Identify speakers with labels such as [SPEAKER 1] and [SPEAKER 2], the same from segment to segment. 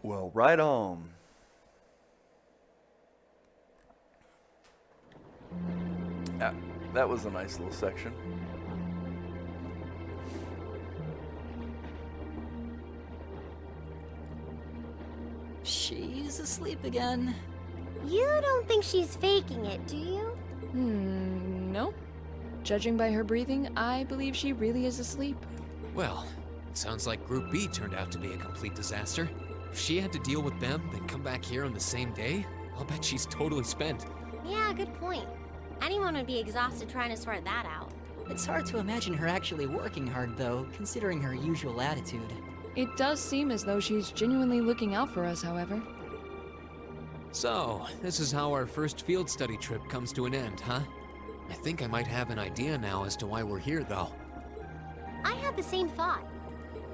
[SPEAKER 1] Well, right on. Ah, that was a nice little section.
[SPEAKER 2] She's asleep again.
[SPEAKER 3] You don't think she's faking it, do you?
[SPEAKER 4] No. Judging by her breathing, I believe she really is asleep.
[SPEAKER 5] Well, it sounds like Group B turned out to be a complete disaster. If she had to deal with them, then come back here on the same day, I'll bet she's totally spent.
[SPEAKER 3] Yeah, good point. Anyone would be exhausted trying to sort that out.
[SPEAKER 2] It's hard to imagine her actually working hard, though, considering her usual attitude.
[SPEAKER 4] It does seem as though she's genuinely looking out for us, however.
[SPEAKER 5] So, this is how our first field study trip comes to an end, huh? I think I might have an idea now as to why we're here, though.
[SPEAKER 3] I had the same thought.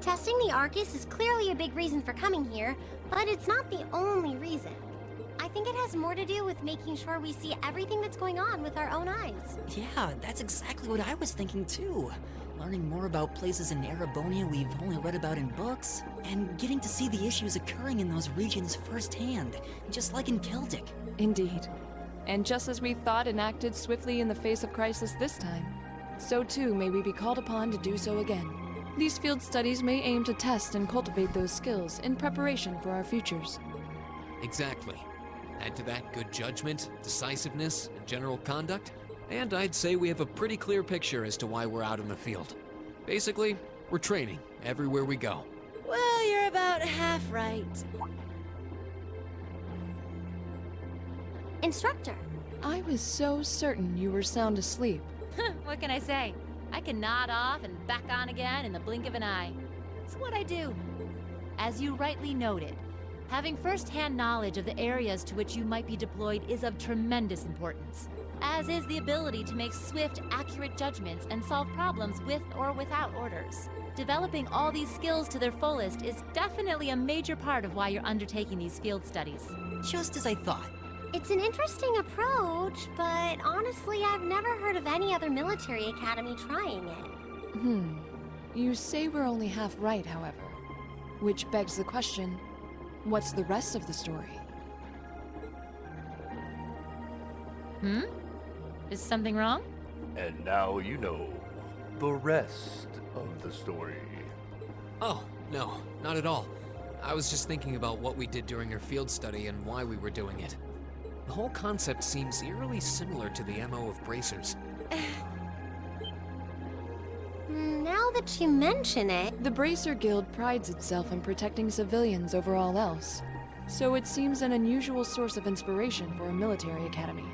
[SPEAKER 3] Testing the Arcus is clearly a big reason for coming here, but it's not the only reason. I think it has more to do with making sure we see everything that's going on with our own eyes.
[SPEAKER 2] Yeah, that's exactly what I was thinking too. Learning more about places in Erebonia we've only read about in books, and getting to see the issues occurring in those regions firsthand, just like in Celtic.
[SPEAKER 4] Indeed. And just as we thought and acted swiftly in the face of crisis this time, so too may we be called upon to do so again. These field studies may aim to test and cultivate those skills in preparation for our futures.
[SPEAKER 5] Exactly. Add to that good judgment, decisiveness, and general conduct, and I'd say we have a pretty clear picture as to why we're out in the field. Basically, we're training everywhere we go.
[SPEAKER 6] Well, you're about half right.
[SPEAKER 3] Instructor,
[SPEAKER 4] I was so certain you were sound asleep.
[SPEAKER 6] What can I say? I can nod off and back on again in the blink of an eye. It's what I do. As you rightly noted, having first-hand knowledge of the areas to which you might be deployed is of tremendous importance, as is the ability to make swift, accurate judgments and solve problems with or without orders. Developing all these skills to their fullest is definitely a major part of why you're undertaking these field studies.
[SPEAKER 2] Just as I thought.
[SPEAKER 3] it's an interesting approach, but honestly, I've never heard of any other military academy trying it.
[SPEAKER 4] You say we're only half right, however. Which begs the question, what's the rest of the story?
[SPEAKER 6] Is something wrong?
[SPEAKER 1] And now you know the rest of the story.
[SPEAKER 5] Oh, no, not at all. I was just thinking about what we did during our field study and why we were doing it. The whole concept seems eerily similar to the MO of bracers.
[SPEAKER 3] Now that you mention it,
[SPEAKER 4] The Bracer Guild prides itself in protecting civilians over all else, so it seems an unusual source of inspiration for a military academy.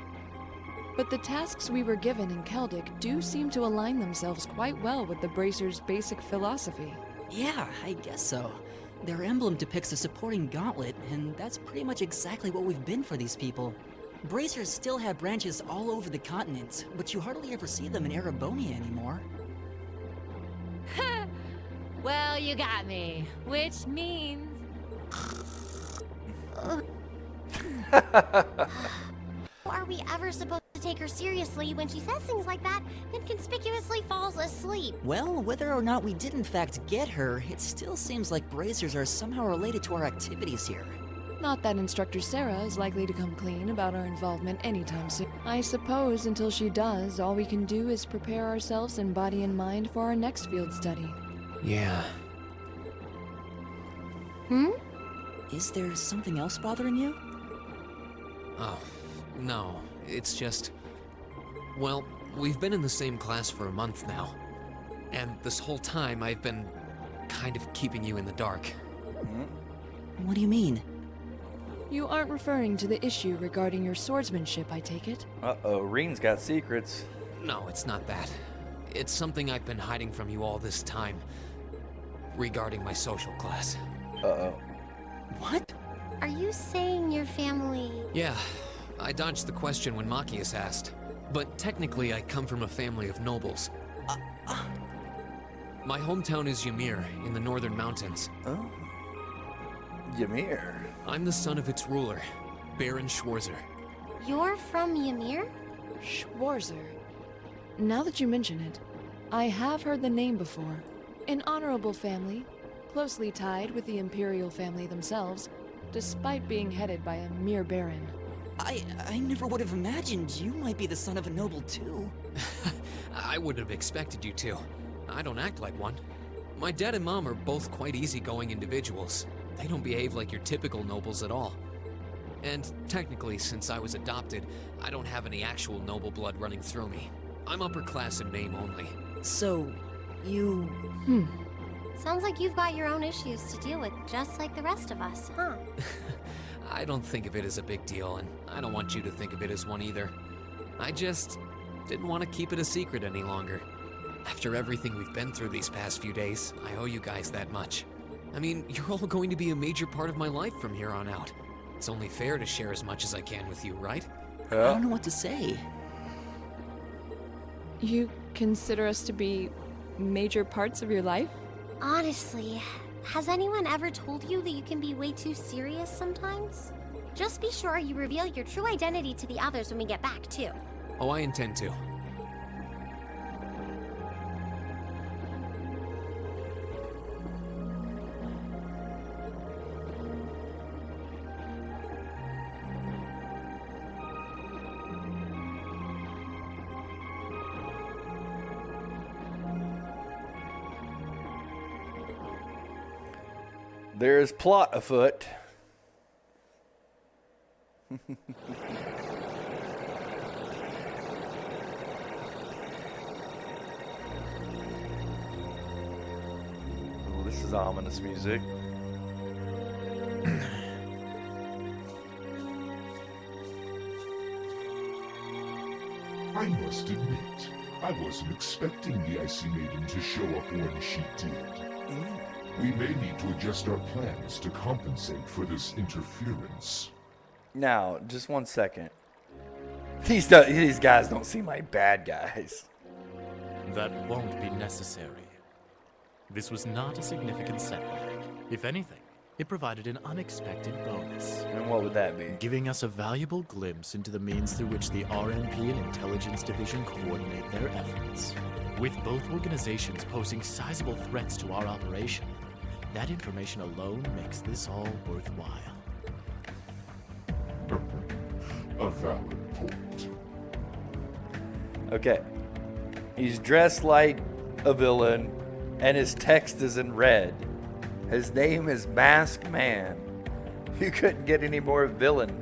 [SPEAKER 4] But the tasks we were given in Celtic do seem to align themselves quite well with the Bracer's basic philosophy.
[SPEAKER 2] Yeah, I guess so. Their emblem depicts a supporting gauntlet, and that's pretty much exactly what we've been for these people. Bracers still have branches all over the continent, but you hardly ever see them in Erebonia anymore.
[SPEAKER 6] Well, you got me. Which means...
[SPEAKER 3] are we ever supposed to take her seriously when she says things like that, then conspicuously falls asleep?
[SPEAKER 2] Well, whether or not we did in fact get her, it still seems like bracers are somehow related to our activities here.
[SPEAKER 4] Not that Instructor Sarah is likely to come clean about our involvement anytime soon. I suppose until she does, all we can do is prepare ourselves in body and mind for our next field study.
[SPEAKER 5] Yeah.
[SPEAKER 2] Is there something else bothering you?
[SPEAKER 5] Oh, no. It's just... Well, we've been in the same class for a month now. And this whole time I've been kind of keeping you in the dark.
[SPEAKER 2] What do you mean?
[SPEAKER 4] You aren't referring to the issue regarding your swordsmanship, I take it?
[SPEAKER 1] Uh-oh, Reen's got secrets.
[SPEAKER 5] No, it's not that. It's something I've been hiding from you all this time. Regarding my social class.
[SPEAKER 1] Uh-oh.
[SPEAKER 2] What?
[SPEAKER 3] Are you saying your family...
[SPEAKER 5] Yeah, I dodged the question when Machias asked. But technically, I come from a family of nobles. My hometown is Ymir, in the northern mountains.
[SPEAKER 1] Oh. Ymir.
[SPEAKER 5] I'm the son of its ruler, Baron Schwarzer.
[SPEAKER 3] You're from Ymir?
[SPEAKER 4] Schwarzer. Now that you mention it, I have heard the name before. An honorable family, closely tied with the imperial family themselves, despite being headed by a mere baron.
[SPEAKER 2] I never would have imagined you might be the son of a noble too.
[SPEAKER 5] I wouldn't have expected you to. I don't act like one. My dad and mom are both quite easygoing individuals. They don't behave like your typical nobles at all. And technically, since I was adopted, I don't have any actual noble blood running through me. I'm upper class in name only.
[SPEAKER 2] So, you...
[SPEAKER 3] Sounds like you've got your own issues to deal with, just like the rest of us, huh?
[SPEAKER 5] I don't think of it as a big deal, and I don't want you to think of it as one either. I just didn't want to keep it a secret any longer. After everything we've been through these past few days, I owe you guys that much. I mean, you're all going to be a major part of my life from here on out. It's only fair to share as much as I can with you, right?
[SPEAKER 2] I don't know what to say.
[SPEAKER 4] You consider us to be major parts of your life?
[SPEAKER 3] Honestly, has anyone ever told you that you can be way too serious sometimes? Just be sure you reveal your true identity to the others when we get back, too.
[SPEAKER 5] Oh, I intend to.
[SPEAKER 1] There's plot afoot. Oh, this is ominous music.
[SPEAKER 7] I must admit, I wasn't expecting the Icy Maiden to show up when she did. We may need to adjust our plans to compensate for this interference.
[SPEAKER 1] Now, just 1 second. These guys don't seem like bad guys.
[SPEAKER 8] That won't be necessary. This was not a significant setback. If anything, it provided an unexpected bonus,
[SPEAKER 1] And what would that be?
[SPEAKER 8] giving us a valuable glimpse into the means through which the RMP and Intelligence Division coordinate their efforts. With both organizations posing sizable threats to our operation, that information alone makes this all worthwhile.
[SPEAKER 7] A valid point.
[SPEAKER 1] Okay. He's dressed like a villain, and his text is in red. His name is Masked Man. You couldn't get any more villain.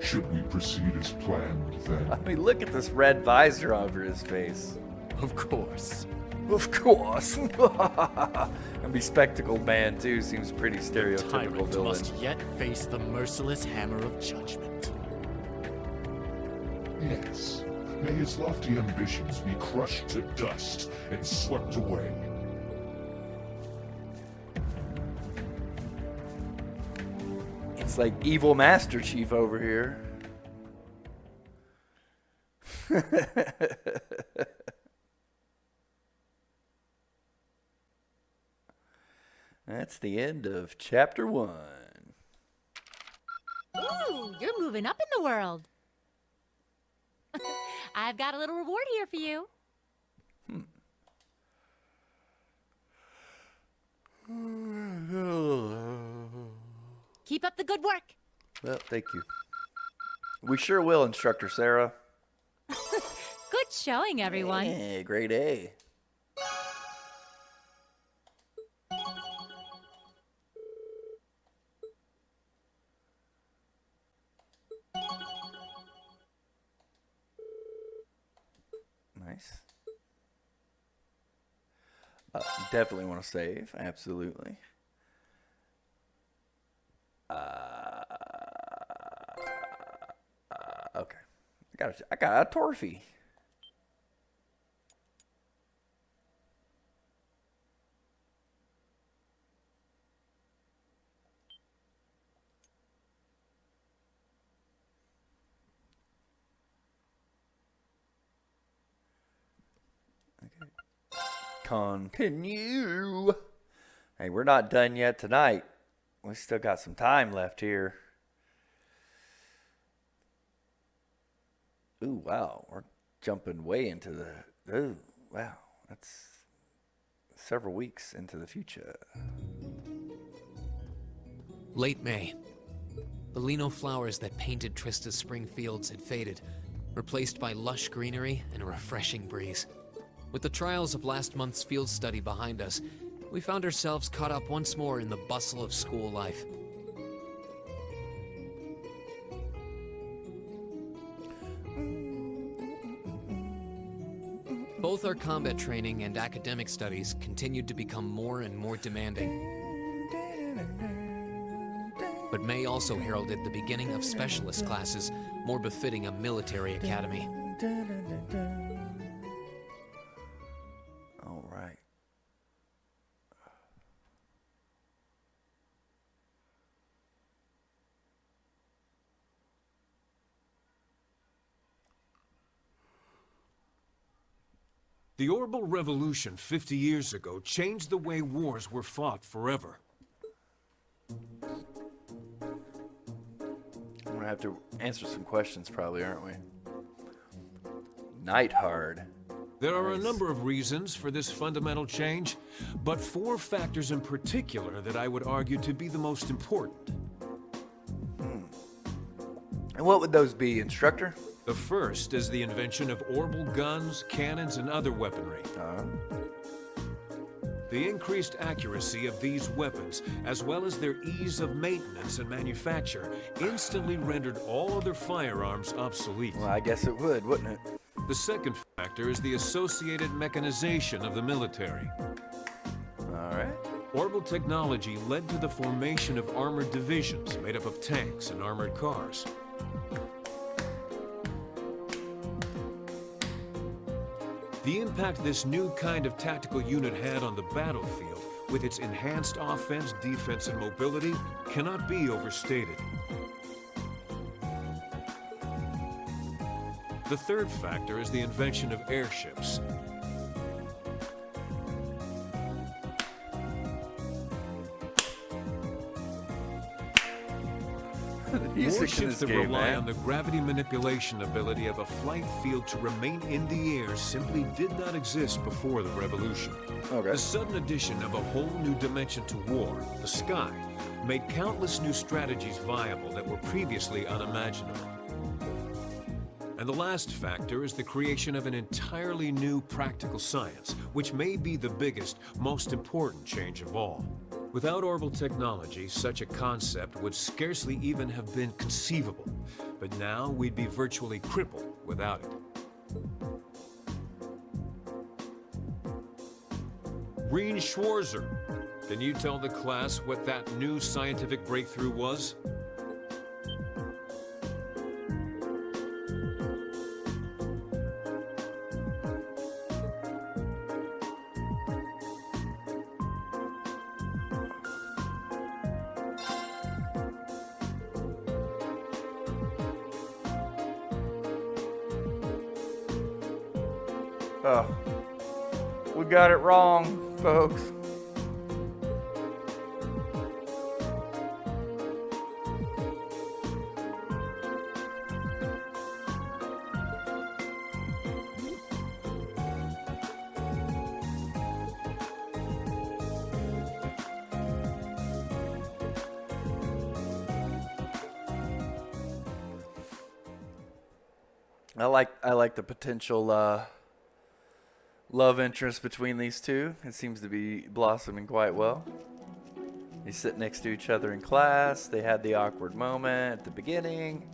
[SPEAKER 7] Should we proceed as planned, then?
[SPEAKER 1] I mean, look at this red visor over his face.
[SPEAKER 8] Of course.
[SPEAKER 1] Of course. And bespectacled man, too, seems pretty stereotypical
[SPEAKER 8] Tyrant
[SPEAKER 1] villain.
[SPEAKER 8] must yet face the merciless hammer of judgment.
[SPEAKER 7] Yes. May his lofty ambitions be crushed to dust and swept away.
[SPEAKER 1] It's like evil Master Chief over here. That's the end of chapter 1.
[SPEAKER 6] Ooh, you're moving up in the world. I've got a little reward here for you. Keep up the good work.
[SPEAKER 1] Well, thank you. We sure will, Instructor Sarah.
[SPEAKER 6] Good showing, everyone.
[SPEAKER 1] Yeah, grade A. Nice. Definitely want to save. Absolutely. Okay. I got a Torfy. Okay. Continue. Hey, we're not done yet tonight. We still got some time left here. Ooh, wow. We're jumping way into the... Ooh, wow. That's several weeks into the future.
[SPEAKER 5] Late May. The lino flowers that painted Trista's spring fields had faded, replaced by lush greenery and a refreshing breeze. With the trials of last month's field study behind us, we found ourselves caught up once more in the bustle of school life. Both our combat training and academic studies continued to become more and more demanding. But May also heralded the beginning of specialist classes, more befitting a military academy.
[SPEAKER 1] All right.
[SPEAKER 9] The Orbital Revolution 50 years ago changed the way wars were fought forever.
[SPEAKER 1] We're gonna have to answer some questions probably, aren't we? Nighthard.
[SPEAKER 9] There are a
[SPEAKER 1] Nice.
[SPEAKER 9] number of reasons for this fundamental change, but 4 factors in particular that I would argue to be the most important.
[SPEAKER 1] And what would those be, instructor?
[SPEAKER 9] The first is the invention of orbital guns, cannons, and other weaponry. The increased accuracy of these weapons, as well as their ease of maintenance and manufacture, instantly rendered all other firearms obsolete.
[SPEAKER 1] Well, I guess it would, wouldn't it?
[SPEAKER 9] The second factor is the associated mechanization of the military.
[SPEAKER 1] All right.
[SPEAKER 9] Orbital technology led to the formation of armored divisions made up of tanks and armored cars. The impact this new kind of tactical unit had on the battlefield, with its enhanced offense, defense, and mobility, cannot be overstated. The third factor is the invention of airships.
[SPEAKER 1] The music in
[SPEAKER 9] Warships
[SPEAKER 1] this
[SPEAKER 9] that
[SPEAKER 1] game,
[SPEAKER 9] rely
[SPEAKER 1] man.
[SPEAKER 9] on the gravity manipulation ability of a flight field to remain in the air simply did not exist before the revolution.
[SPEAKER 1] Okay.
[SPEAKER 9] The sudden addition of a whole new dimension to war, the sky, made countless new strategies viable that were previously unimaginable. And the last factor is the creation of an entirely new practical science, which may be the biggest, most important change of all. Without orbital technology, such a concept would scarcely even have been conceivable. But now we'd be virtually crippled without it. Reen Schwarzer, can you tell the class what that new scientific breakthrough was?
[SPEAKER 1] Oh, we got it wrong, folks. I like the potential love interest between these two. It seems to be blossoming quite well. They sit next to each other in class. They had the awkward moment at the beginning.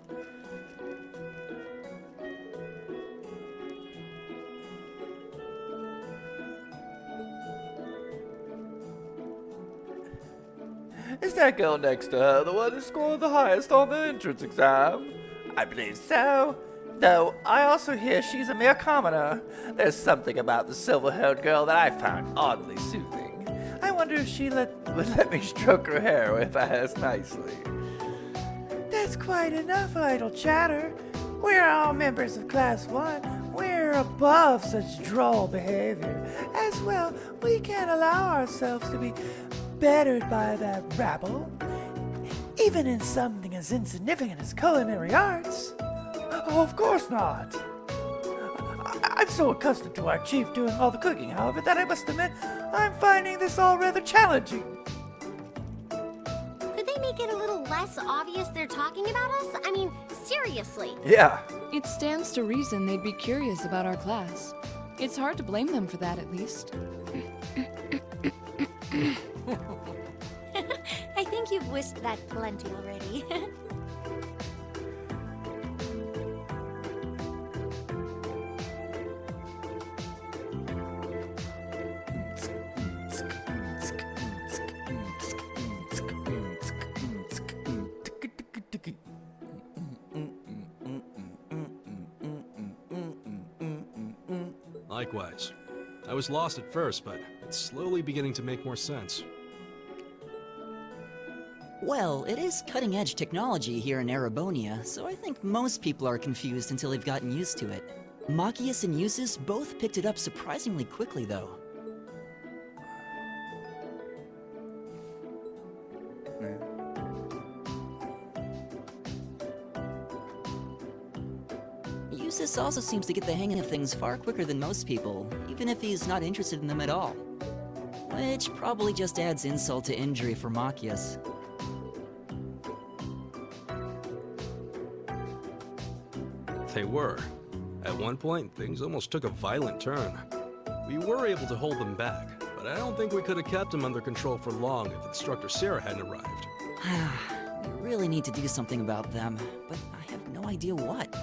[SPEAKER 1] Is that girl next to her the one who scored the highest on the entrance exam? I believe so. Though I also hear she's a mere commoner. There's something about the silver-haired girl that I found oddly soothing. I wonder if she would let me stroke her hair if I asked nicely. That's quite enough idle chatter. We're all members of Class 1. We're above such droll behavior. As well, we can't allow ourselves to be bettered by that rabble, even in something as insignificant as culinary arts. Oh, of course not. I'm so accustomed to our chief doing all the cooking, however, that I must admit I'm finding this all rather challenging.
[SPEAKER 3] Could they they make it a little less obvious they're talking about us? I mean, seriously.
[SPEAKER 1] Yeah.
[SPEAKER 4] It stands to reason they'd be curious about our class. It's hard to blame them for that, at least.
[SPEAKER 3] I think you've whisked that plenty already.
[SPEAKER 10] Likewise. I was lost at first, but it's slowly beginning to make more sense.
[SPEAKER 2] Well, it is cutting-edge technology here in Erebonia, so I think most people are confused until they've gotten used to it. Machias and Eustace both picked it up surprisingly quickly, though. Eustace also seems to get the hang of things far quicker than most people, even if he's not interested in them at all. Which probably just adds insult to injury for Machias.
[SPEAKER 10] They were. At one point, things almost took a violent turn. We were able to hold them back, but I don't think we could have kept them under control for long if Instructor Sarah hadn't arrived.
[SPEAKER 2] We really need to do something about them, but I have no idea what.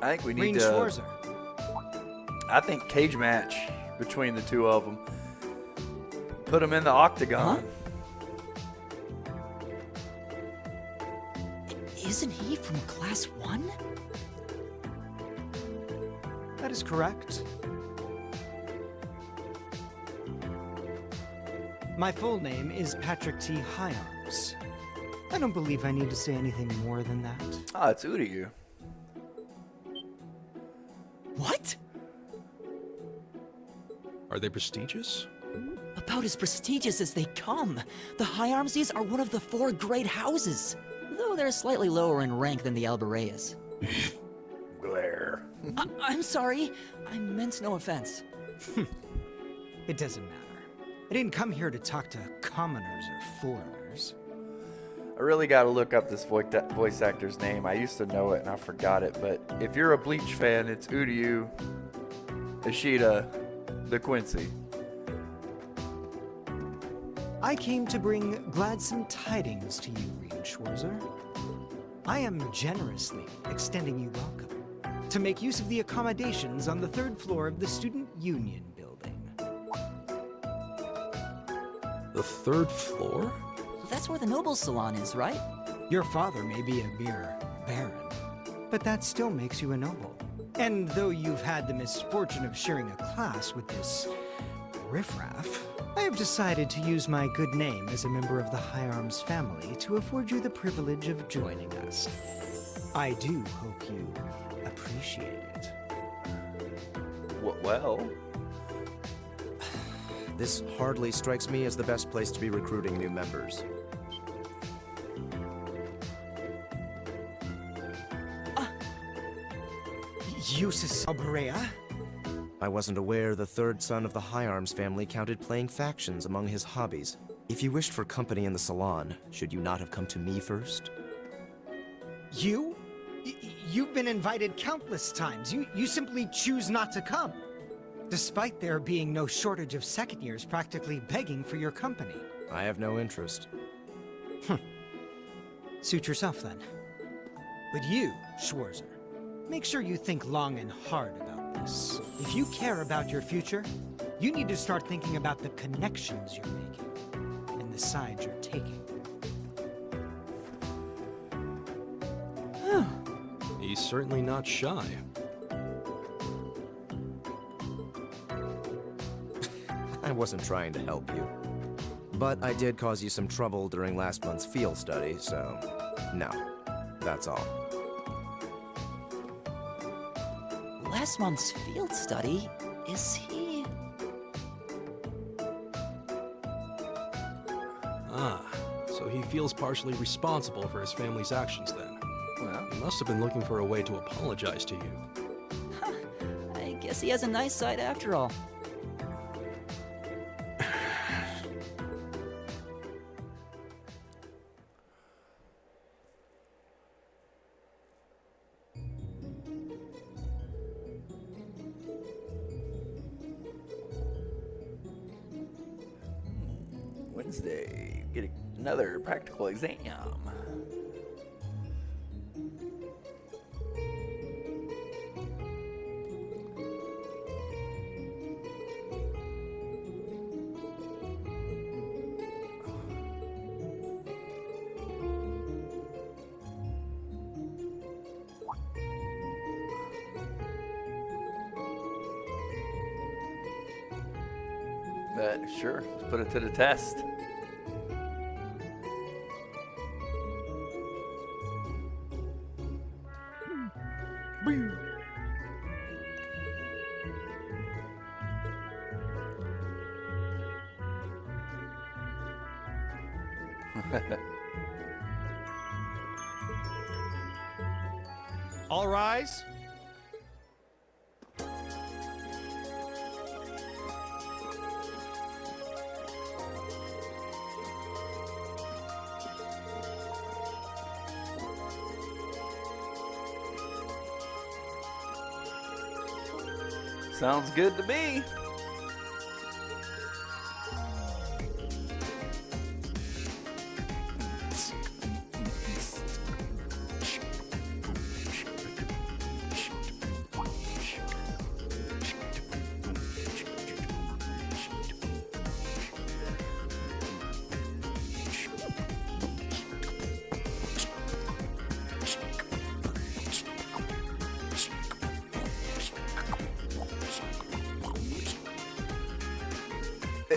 [SPEAKER 1] I think we need
[SPEAKER 11] Green
[SPEAKER 1] to.
[SPEAKER 11] Schwarzer.
[SPEAKER 1] I think cage match between the two of them. Put them in the octagon.
[SPEAKER 2] Huh? Isn't he from Class 1?
[SPEAKER 11] That is correct. My full name is Patrick T. Hyarms. I don't believe I need to say anything more than that.
[SPEAKER 1] Ah, it's Uryu.
[SPEAKER 2] What?
[SPEAKER 10] Are they prestigious?
[SPEAKER 2] About as prestigious as they come. The Hyarmses are one of the 4 great houses, though they're slightly lower in rank than the Albareas.
[SPEAKER 1] Glare.
[SPEAKER 2] I'm sorry. I meant no offense.
[SPEAKER 11] It doesn't matter. I didn't come here to talk to commoners or foreigners.
[SPEAKER 1] I really got to look up this voice actor's name. I used to know it and I forgot it, but if you're a Bleach fan, it's Uryu Ishida the Quincy.
[SPEAKER 11] I came to bring gladsome tidings to you, Reed Schwarzer. I am generously extending you welcome to make use of the accommodations on the 3rd floor of the Student Union building.
[SPEAKER 10] The 3rd floor?
[SPEAKER 2] That's where the Nobles Salon is, right?
[SPEAKER 11] Your father may be a mere baron, but that still makes you a noble. And though you've had the misfortune of sharing a class with this riffraff, I have decided to use my good name as a member of the Hyarms family to afford you the privilege of joining us. I do hope you appreciate it.
[SPEAKER 1] Well,
[SPEAKER 12] This hardly strikes me as the best place to be recruiting new members.
[SPEAKER 11] Eustace Albarea?
[SPEAKER 12] I wasn't aware the 3rd son of the Hyarms family counted playing factions among his hobbies. If you wished for company in the salon, should you not have come to me first?
[SPEAKER 11] You? You've been invited countless times. You simply choose not to come. Despite there being no shortage of second years practically begging for your company.
[SPEAKER 12] I have no interest.
[SPEAKER 11] Suit yourself then. But you, Schwarzer, make sure you think long and hard about this. If you care about your future, you need to start thinking about the connections you're making and the side you're taking.
[SPEAKER 10] He's certainly not shy.
[SPEAKER 12] I wasn't trying to help you. But I did cause you some trouble during last month's field study, so no. That's all.
[SPEAKER 2] Last month's field study? Is he...
[SPEAKER 10] Ah, so he feels partially responsible for his family's actions then.
[SPEAKER 1] well,
[SPEAKER 10] He must have been looking for a way to apologize to you.
[SPEAKER 2] I guess he has a nice side after all.
[SPEAKER 1] Wednesday, get another practical exam. But sure, let's put it to the test.
[SPEAKER 13] All rise.
[SPEAKER 1] Sounds good to me.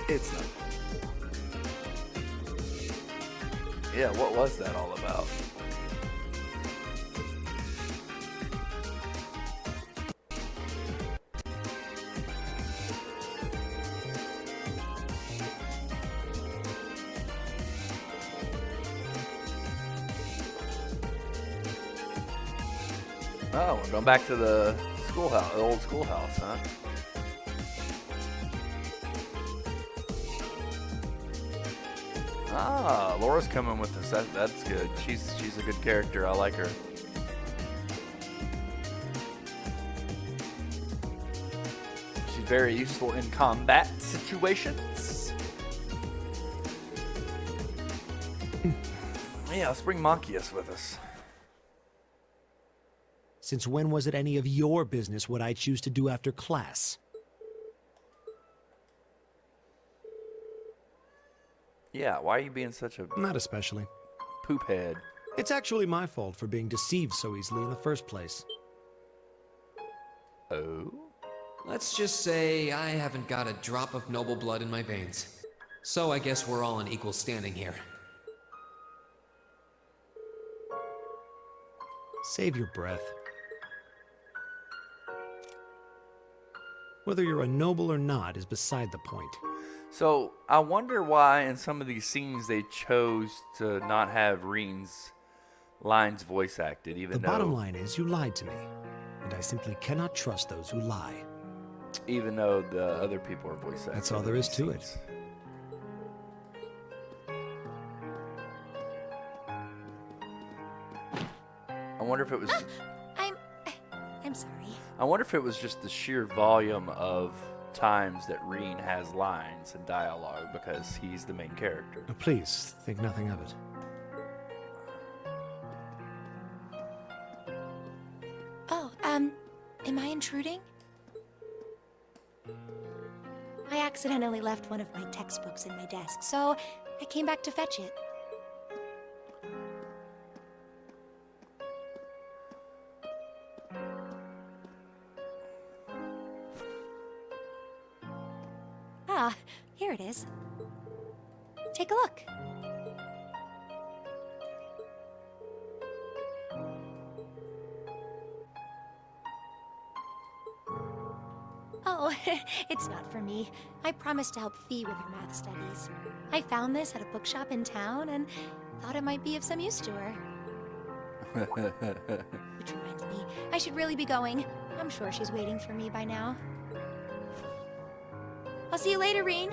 [SPEAKER 1] It's not. Yeah, what was that all about? Oh, we're going back to the schoolhouse, the old schoolhouse, huh? Ah, Laura's coming with us. That's good. She's a good character. I like her. She's very useful in combat situations. Yeah, let's bring Monkius with us.
[SPEAKER 14] Since when was it any of your business what I choose to do after class?
[SPEAKER 1] Yeah, why are you being such a
[SPEAKER 14] Not especially.
[SPEAKER 1] poop head?
[SPEAKER 14] It's actually my fault for being deceived so easily in the first place.
[SPEAKER 1] Oh?
[SPEAKER 5] Let's just say I haven't got a drop of noble blood in my veins. So I guess we're all on equal standing here.
[SPEAKER 14] Save your breath. Whether you're a noble or not is beside the point.
[SPEAKER 1] So, I wonder why in some of these scenes they chose to not have Reen's lines voice acted, even
[SPEAKER 14] The
[SPEAKER 1] though...
[SPEAKER 14] bottom line is you lied to me, and I simply cannot trust those who lie.
[SPEAKER 1] Even though the other people are voice acted.
[SPEAKER 14] That's all there is to it.
[SPEAKER 1] I wonder if it was...
[SPEAKER 3] I'm sorry.
[SPEAKER 1] I wonder if it was just the sheer volume of times that Reen has lines and dialogue because he's the main character.
[SPEAKER 14] Now, please, think nothing of it.
[SPEAKER 3] Oh, am I intruding? I accidentally left one of my textbooks in my desk, so I came back to fetch it. Ah, here it is. Take a look. Oh, it's not for me. I promised to help Fee with her math studies. I found this at a bookshop in town and thought it might be of some use to her. Which reminds me, I should really be going. I'm sure she's waiting for me by now. I'll see you later, Reen.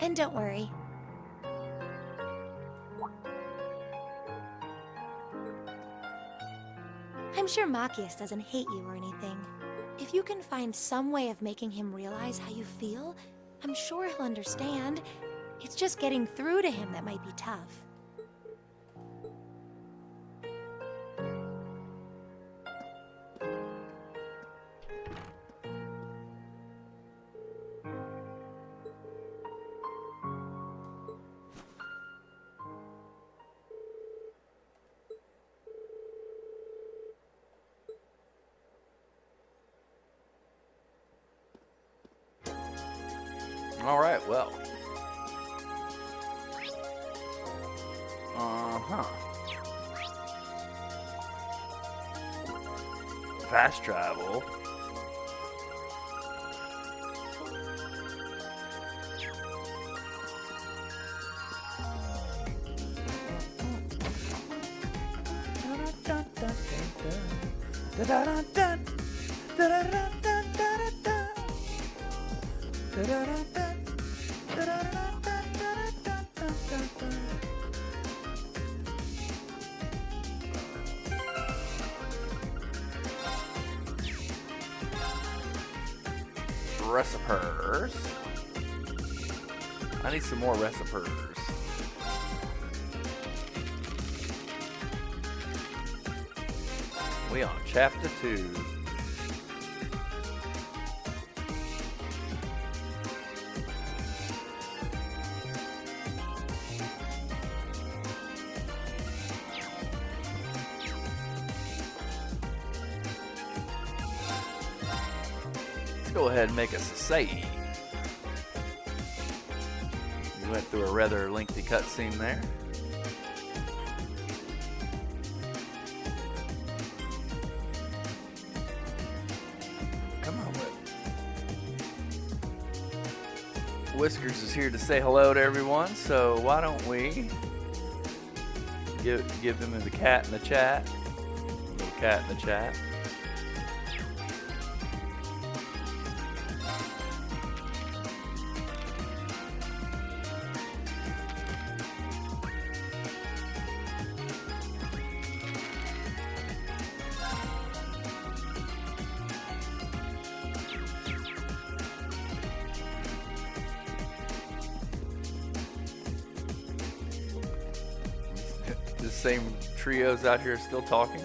[SPEAKER 3] And don't worry.
[SPEAKER 15] I'm sure Machias doesn't hate you or anything. If you can find some way of making him realize how you feel, I'm sure he'll understand. It's just getting through to him that might be tough.
[SPEAKER 1] All right, well. Fast travel. Recipers. I need some more recipers. We on chapter 2. Go ahead and make us a save. We went through a rather lengthy cutscene there. Come on, Whiskers is here to say hello to everyone, so why don't we give him the cat in the chat. Little cat in the chat. Same trios out here still talking.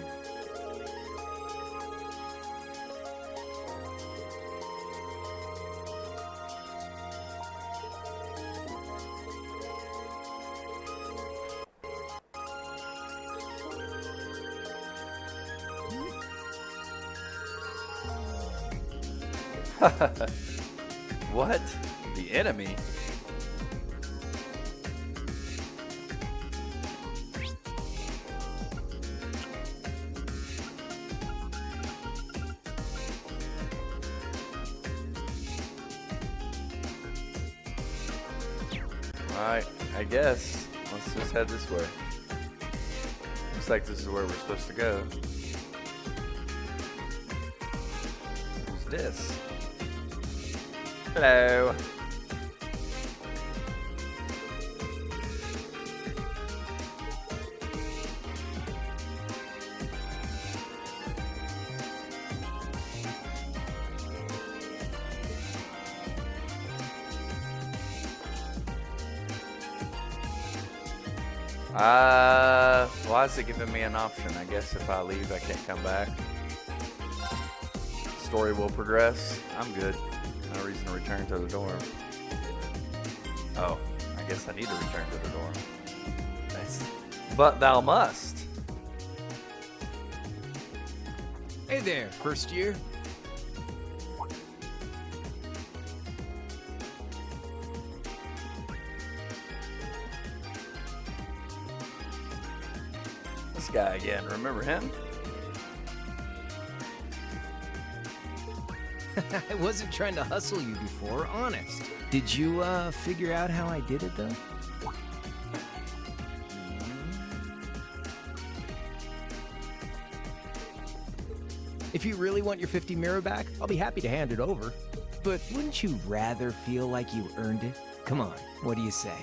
[SPEAKER 1] What? The enemy? Alright, I guess. Let's just head this way. Looks like this is where we're supposed to go. Who's this? Hello. Why is it giving me an option? I guess if I leave, I can't come back. Story will progress. I'm good. No reason to return to the dorm. Oh, I guess I need to return to the dorm. But thou must.
[SPEAKER 16] Hey there, first year.
[SPEAKER 1] This guy again, remember him?
[SPEAKER 16] I wasn't trying to hustle you before, honest. Did you, figure out how I did it, though? If you really want your 50 mirror back, I'll be happy to hand it over. But wouldn't you rather feel like you earned it? Come on, what do you say?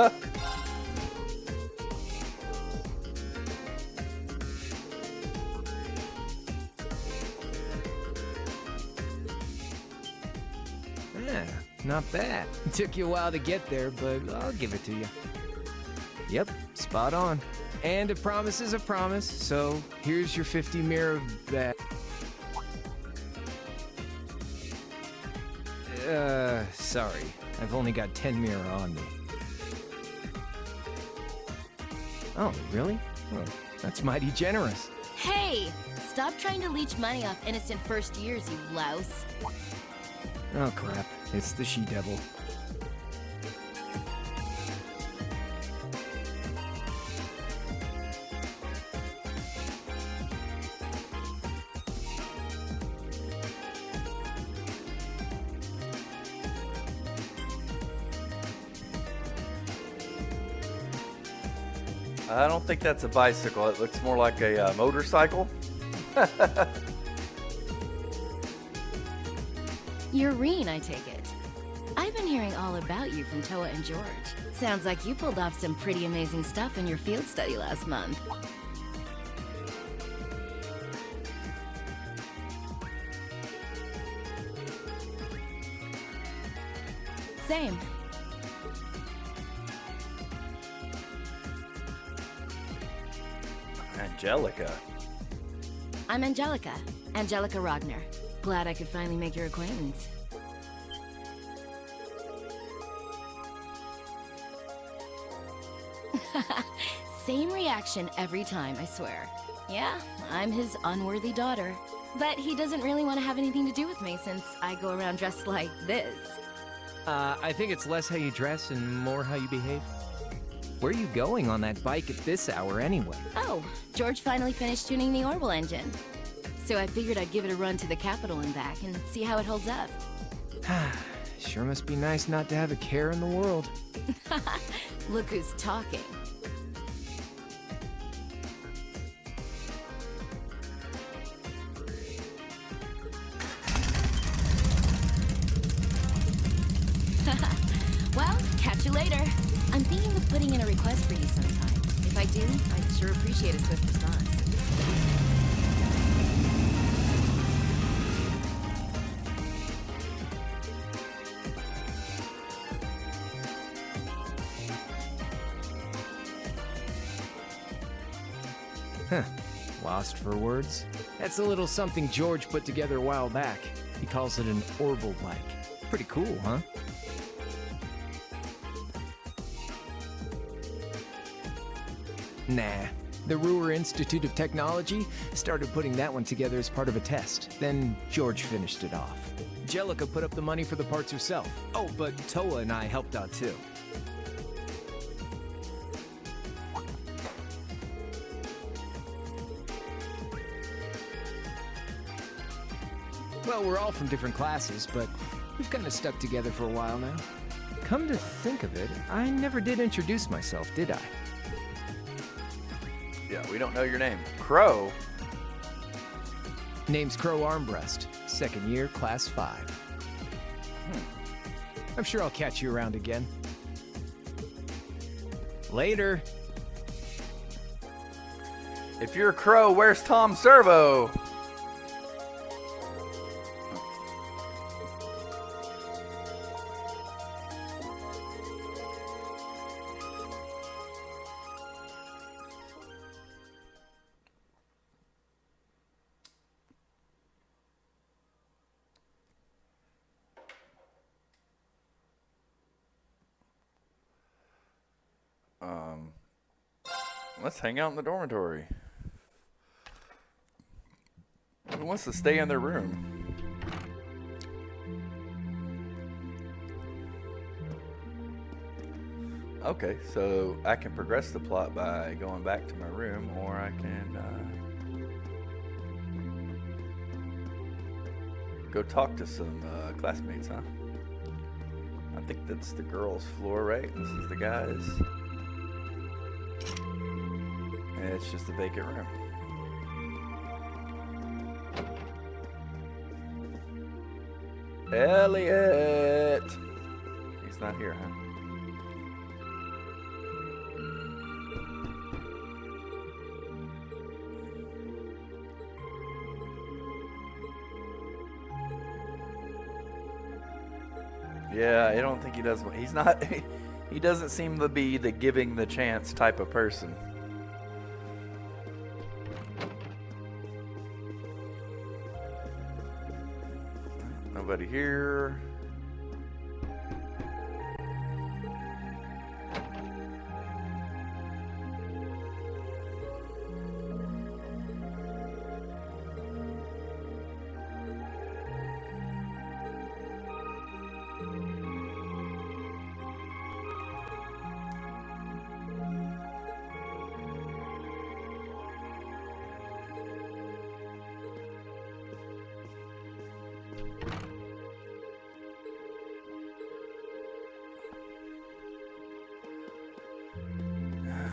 [SPEAKER 16] Yeah, not bad. It took you a while to get there, but I'll give it to you. Yep, spot on. And a promise is a promise, so here's your 50 mirror back. Sorry. I've only got 10 mirror on me. Oh, really? Well, that's mighty generous.
[SPEAKER 6] Hey! Stop trying to leech money off innocent first years, you louse.
[SPEAKER 16] Oh, crap. It's the she-devil.
[SPEAKER 1] I don't think that's a bicycle. It looks more like a motorcycle.
[SPEAKER 6] You're Reen, I take it. I've been hearing all about you from Toa and George. Sounds like you pulled off some pretty amazing stuff in your field study last month. Same.
[SPEAKER 1] Angelica.
[SPEAKER 6] I'm Angelica. Angelica Ragnar. Glad I could finally make your acquaintance. Same reaction every time, I swear. Yeah, I'm his unworthy daughter. But he doesn't really want to have anything to do with me since I go around dressed like this.
[SPEAKER 16] I think it's less how you dress and more how you behave. Where are you going on that bike at this hour anyway?
[SPEAKER 6] Oh, George finally finished tuning the Orbital engine. So I figured I'd give it a run to the capital and back and see how it holds up.
[SPEAKER 16] Sure must be nice not to have a care in the world.
[SPEAKER 6] Look who's talking. Well, catch you later. I'm thinking of putting in a request for you sometime. If I do, I'd sure appreciate a swift response.
[SPEAKER 16] Huh. Lost for words? That's a little something George put together a while back. He calls it an Orbital bike. Pretty cool, huh? Nah. The Ruhr Institute of Technology started putting that one together as part of a test. Then George finished it off. Angelica put up the money for the parts herself. Oh, but Toa and I helped out too. Well, we're all from different classes, but we've kind of stuck together for a while now. Come to think of it, I never did introduce myself, did I?
[SPEAKER 1] Yeah, we don't know your name. Crow?
[SPEAKER 16] Name's Crow Armbrust. Second year, class 5. I'm sure I'll catch you around again. Later.
[SPEAKER 1] If you're a Crow, where's Tom Servo? Let's hang out in the dormitory. Who wants to stay in their room? Okay, so I can progress the plot by going back to my room, or I can go talk to some classmates, huh? I think that's the girls' floor, right? This is the guys'. And it's just a vacant room. Elliot! He's not here, huh? Yeah, I don't think he does. He's not. He doesn't seem to be the giving the chance type of person. Nobody here.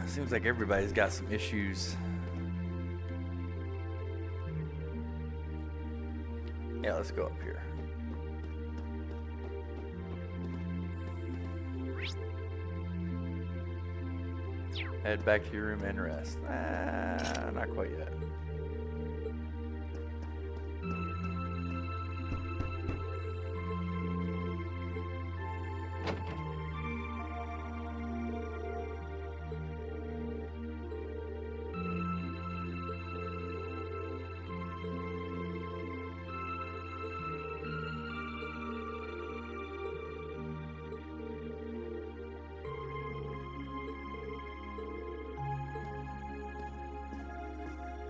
[SPEAKER 1] Seems like everybody's got some issues. Yeah, let's go up here. Head back to your room and rest. Not quite yet.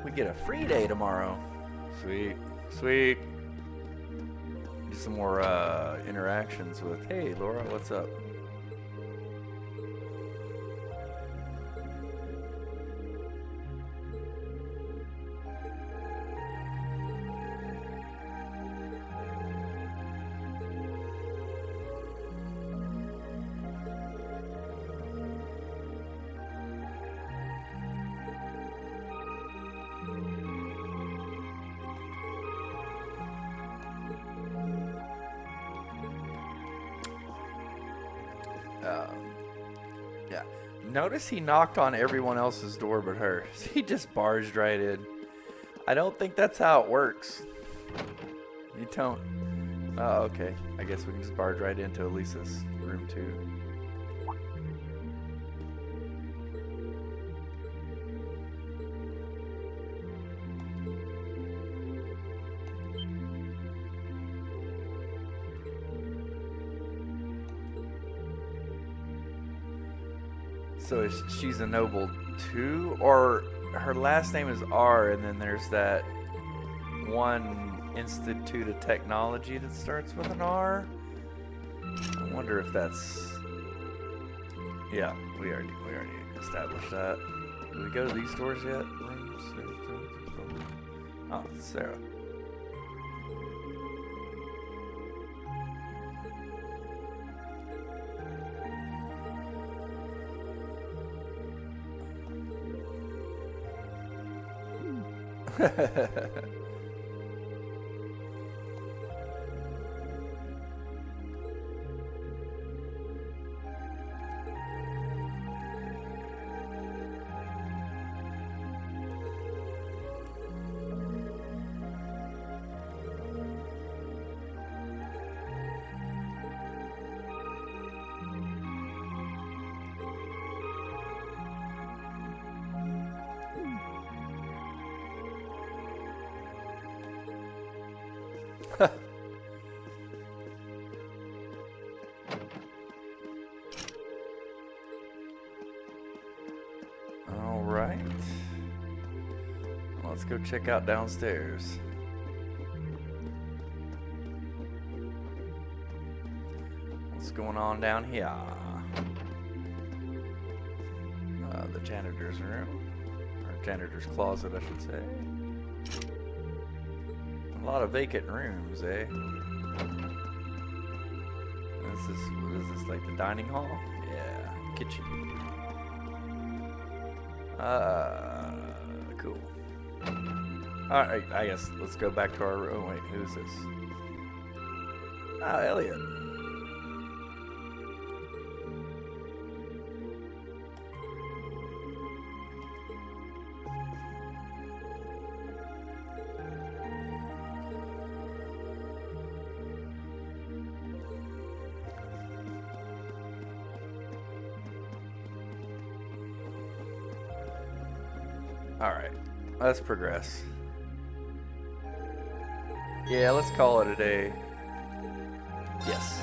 [SPEAKER 1] We get a free day tomorrow. Sweet, sweet. Do some more interactions with. Hey, Laura, what's up? Yeah. Notice he knocked on everyone else's door but hers. He just barged right in. I don't think that's how it works. You don't. Oh, okay. I guess we can just barge right into Elisa's room too. So she's a noble too? Or her last name is R, and then there's that one Institute of Technology that starts with an R? I wonder if that's... Yeah, we already established that. Did we go to these stores yet? Oh, it's Sarah. All right. Let's go check out downstairs. What's going on down here? The janitor's room. Or janitor's closet, I should say. A lot of vacant rooms, eh? What is this, like the dining hall? Yeah, kitchen. Cool. Alright, I guess let's go back to our room. Oh, wait, who's this? Oh, Elliot. Alright, let's progress. Yeah, let's call it a day. Yes.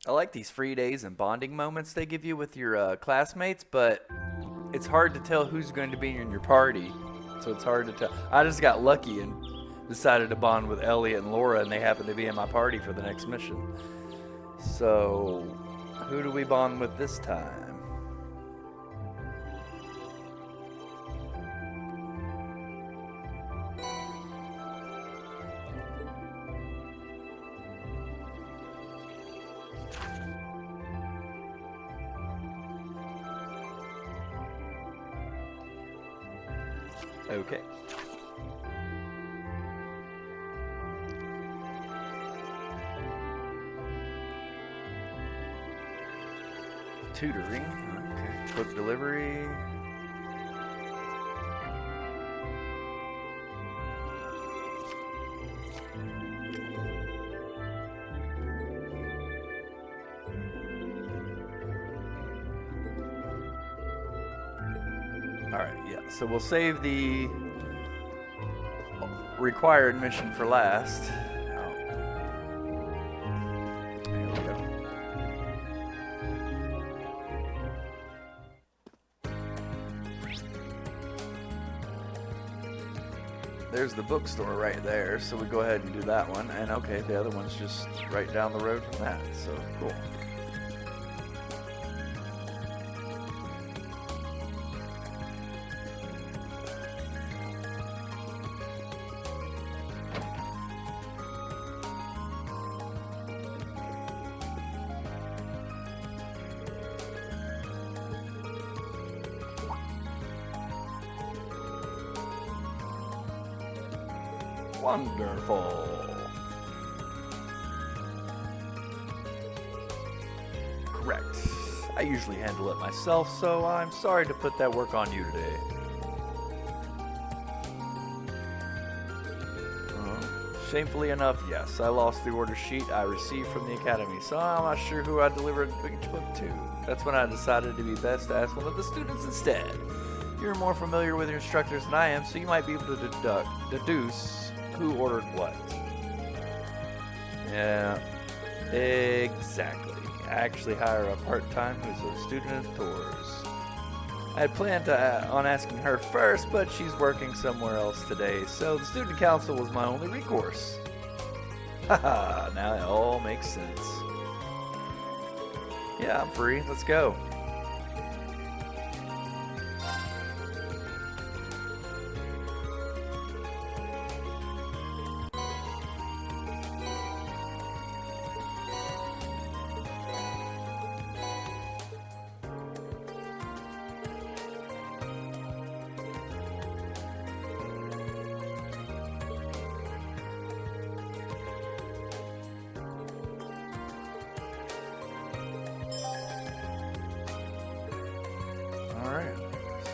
[SPEAKER 1] I like these free days and bonding moments they give you with your classmates, but it's hard to tell who's going to be in your party. So it's hard to tell. I just got lucky and decided to bond with Elliot and Laura, and they happen to be in my party for the next mission. So, who do we bond with this time? Okay. Tutoring. Okay. Book delivery. Alright, yeah. So we'll save the required mission for last. Here we go. There's the bookstore right there, so we go ahead and do that one. And okay, the other one's just right down the road from that, so cool. Wonderful. Correct. I usually handle it myself, so I'm sorry to put that work on you today. Shamefully enough, yes, I lost the order sheet I received from the Academy, so I'm not sure who I delivered each book to. That's when I decided to be best to ask one of the students instead. You're more familiar with your instructors than I am, so you might be able to deduce who ordered what. Yeah, exactly. I actually hire a part-time who's a student of tours. I had planned on asking her first, but she's working somewhere else today, so the student council was my only recourse. Haha, now it all makes sense. Yeah, I'm free. Let's go.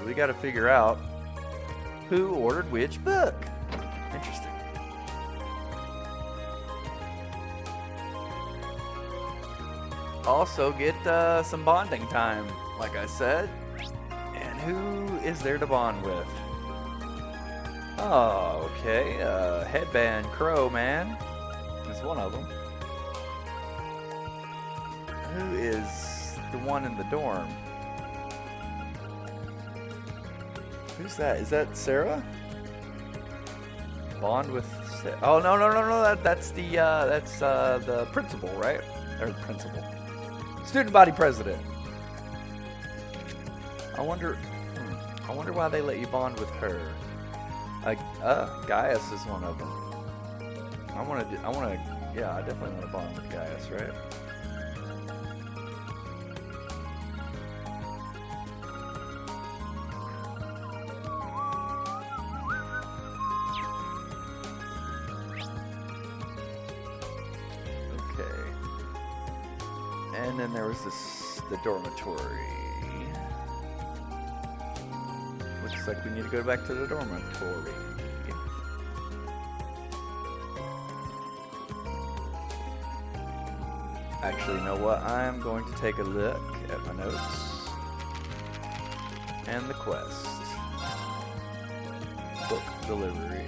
[SPEAKER 1] We got to figure out who ordered which book. Interesting. Also get some bonding time, like I said. And who is there to bond with? Oh, okay. Headband Crow Man is one of them. Who is the one in the dorm? Who's that? Is that Sarah? Bond with Sarah. Oh no! That's the principal, right? Or the principal, student body president. I wonder why they let you bond with her. Gaius is one of them. Yeah, I definitely want to bond with Gaius, right? And then there was the dormitory. Which Looks like we need to go back to the dormitory. Actually, you know what? I'm going to take a look at my notes and the quest. Book delivery.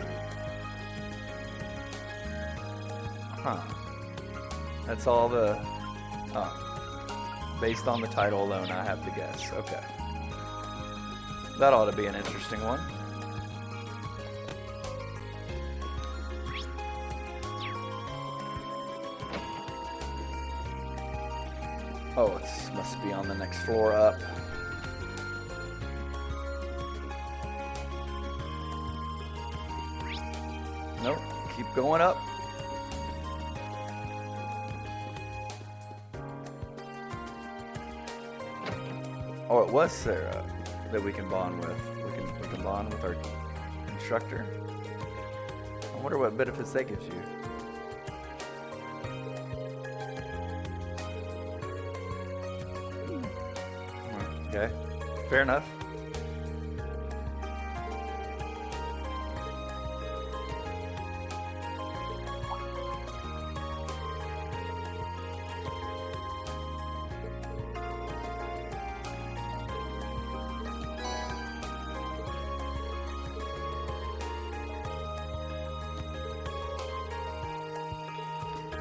[SPEAKER 1] Huh. That's all the... Based on the title alone, I have to guess. Okay. That ought to be an interesting one. Oh, it must be on the next floor up. Nope, keep going up. Oh, it was Sarah that we can bond with. We can bond with our instructor. I wonder what benefits that gives you. Okay, fair enough.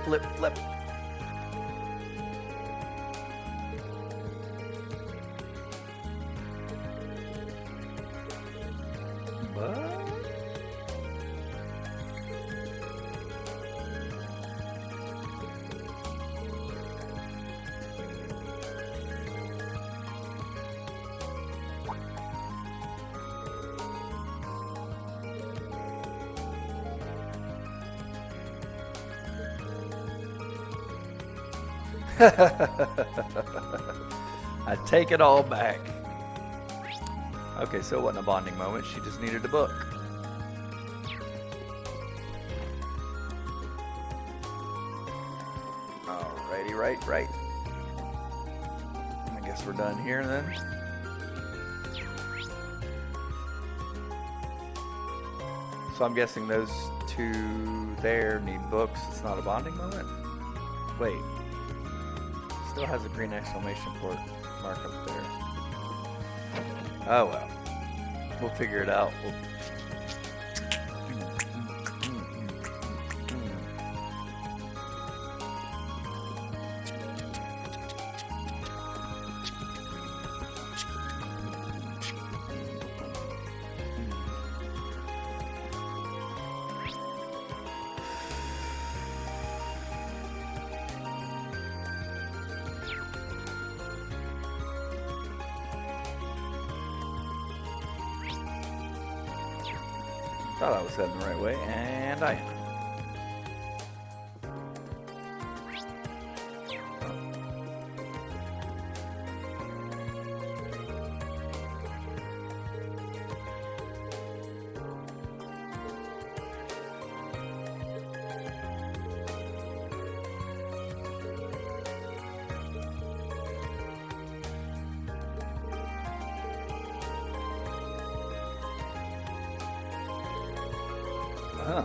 [SPEAKER 1] Flip, flip. What? I take it all back. Okay, so it wasn't a bonding moment. She just needed a book. Alrighty, right. I guess we're done here then. So I'm guessing those two there need books. It's not a bonding moment? Wait. Still has a green exclamation point mark up there. Oh well. We'll figure it out. Thought I was heading the right way, and I am. Huh.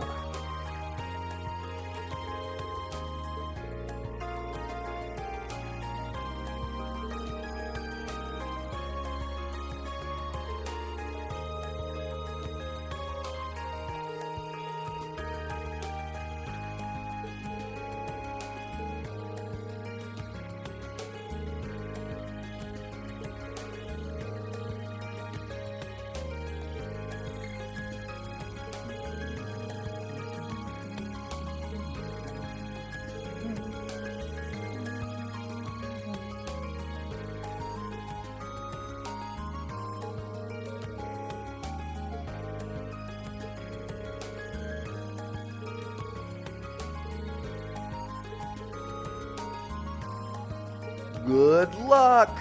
[SPEAKER 1] Good luck.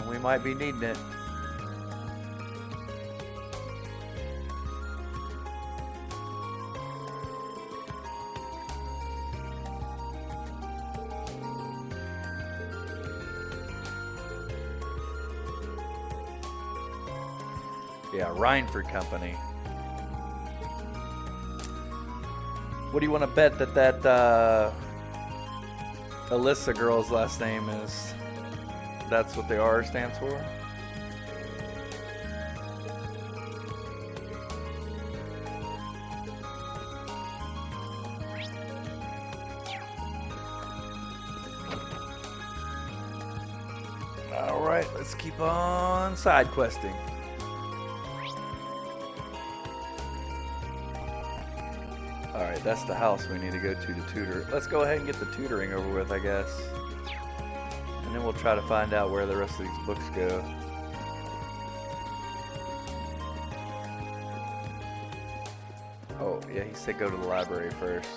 [SPEAKER 1] We might be needing it. Yeah, Rhineford Company. What do you want to bet that Alyssa girl's last name is? That's what the R stands for? Alright, let's keep on side questing. Alright, that's the house we need to go to tutor. Let's go ahead and get the tutoring over with, I guess. And then we'll try to find out where the rest of these books go. Oh, yeah, he said go to the library first.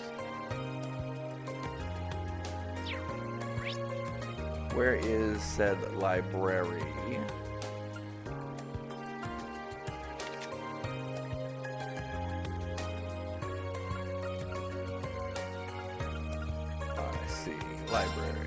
[SPEAKER 1] Where is said library? I see. Library.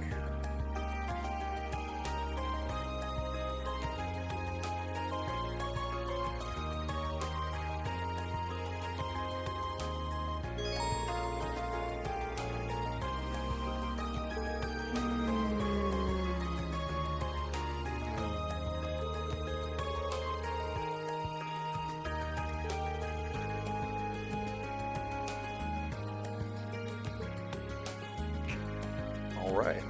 [SPEAKER 1] All right.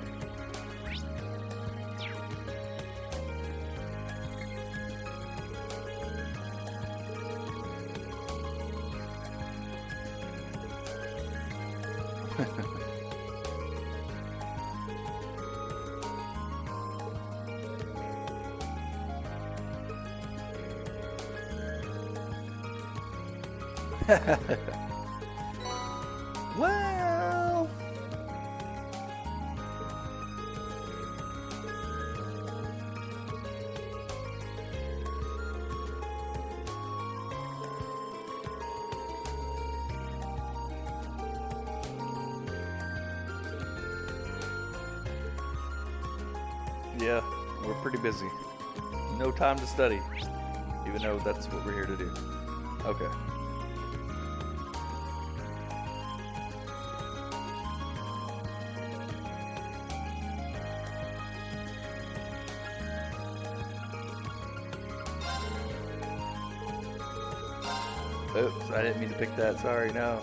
[SPEAKER 1] Well, yeah, we're pretty busy. No time to study, even though that's what we're here to do. Okay. Oops, I didn't mean to pick that. Sorry, no.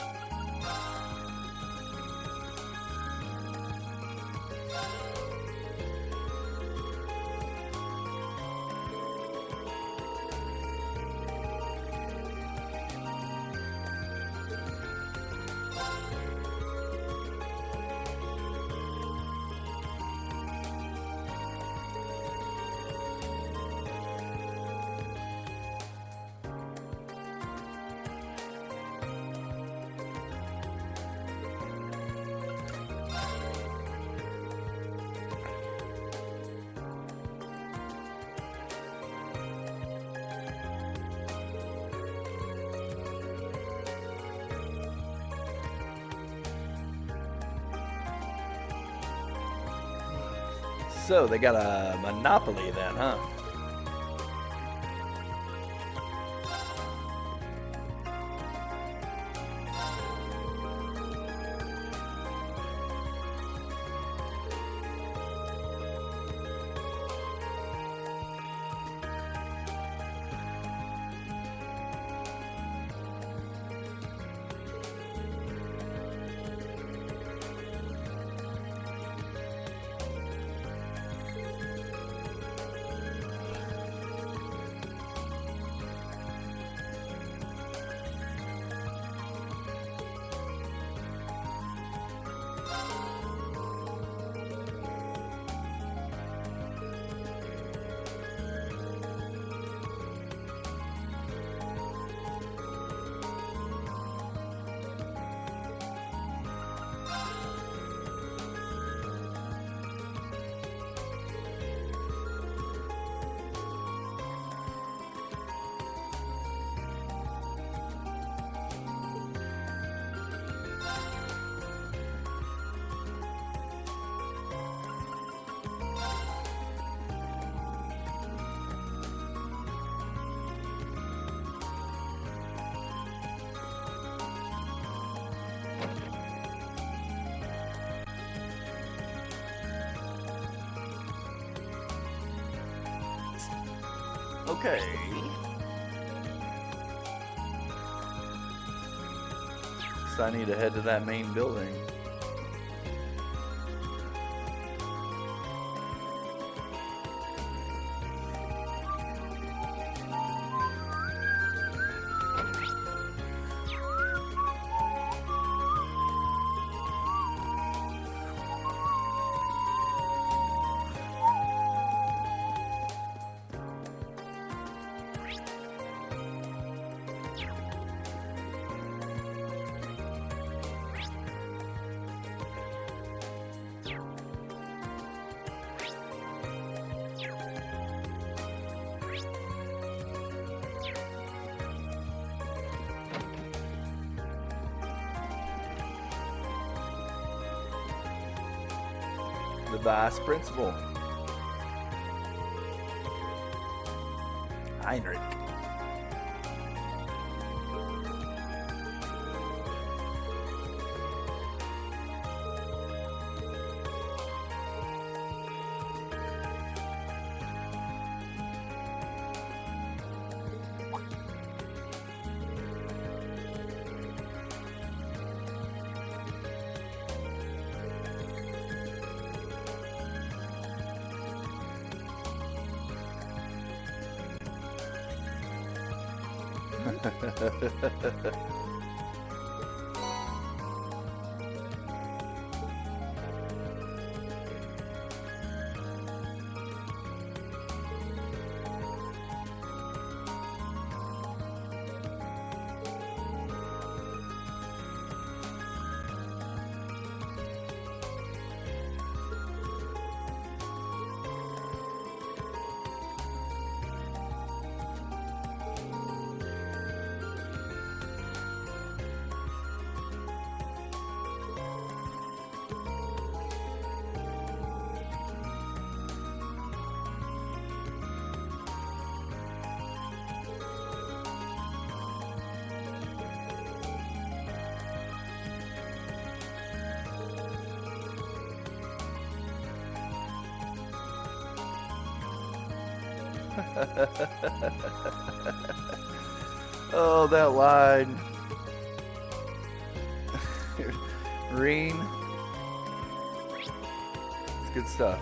[SPEAKER 1] So they got a monopoly then, huh? Okay. So I need to head to that main building. The vice principal, Heinrich. Oh, that line. Reen. It's good stuff.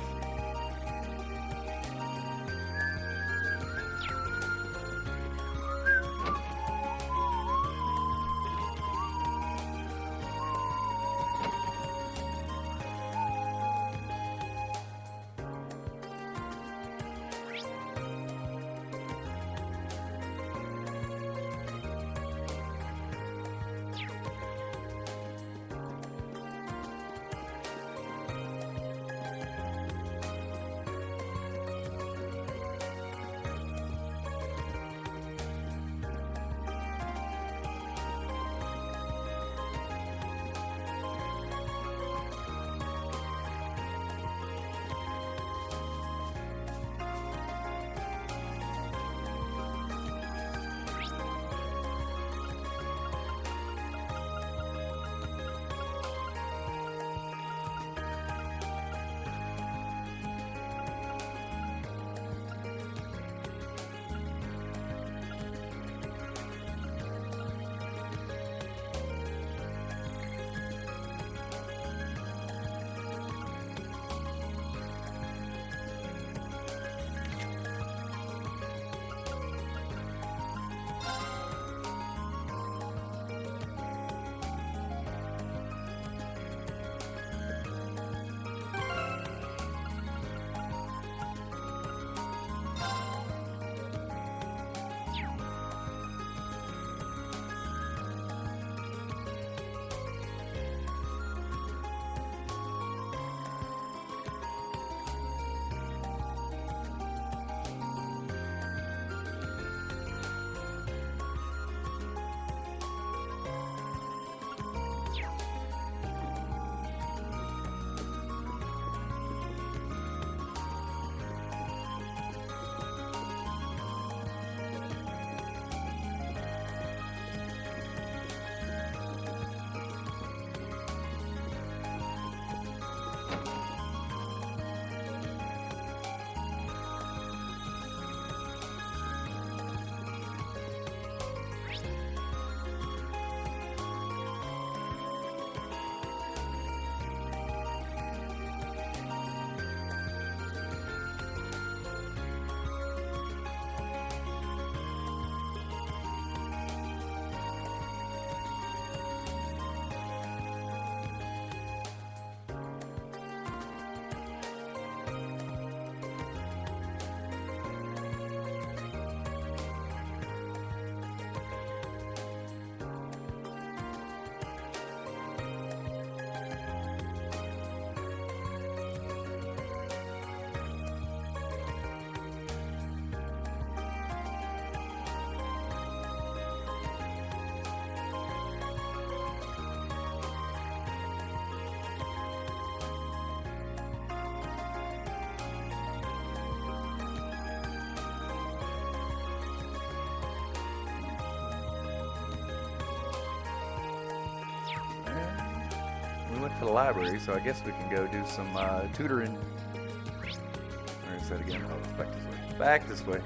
[SPEAKER 1] to the library, so I guess we can go do some tutoring. Where is that again? Oh, it's back this way. Back this way.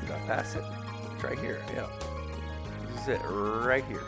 [SPEAKER 1] Did I pass it? It's right here, yeah. This is it, right here.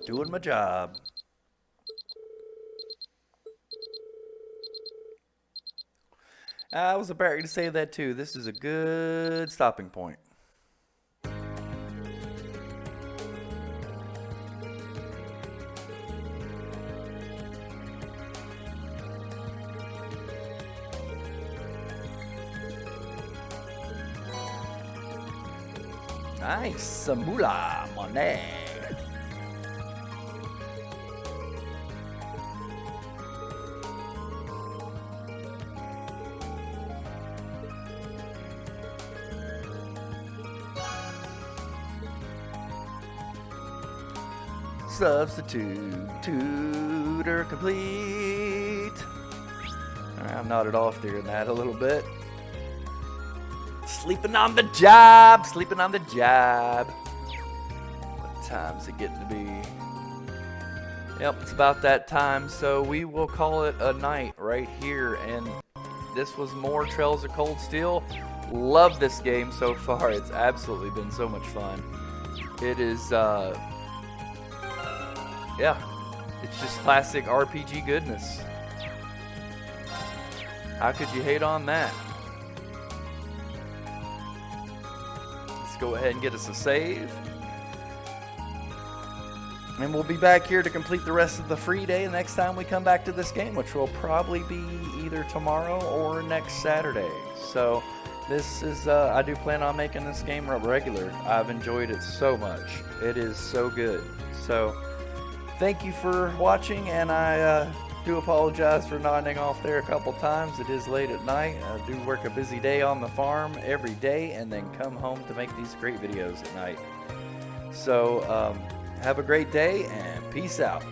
[SPEAKER 1] Doing my job. I was about to say that too. This is a good stopping point. Nice. Samula money. Substitute tutor complete. I'm nodded off during that a little bit. Sleeping on the job. Sleeping on the job. What time's it getting to be? Yep, it's about that time. So we will call it a night right here. And this was more Trails of Cold Steel. Love this game so far. It's absolutely been so much fun. It is, yeah, it's just classic RPG goodness. How could you hate on that? Let's go ahead and get us a save. And we'll be back here to complete the rest of the free day next time we come back to this game, which will probably be either tomorrow or next Saturday. So this is, I do plan on making this game regular. I've enjoyed it so much. It is so good. So thank you for watching, and I do apologize for nodding off there a couple times. It is late at night. I do work a busy day on the farm every day and then come home to make these great videos at night. So have a great day and peace out.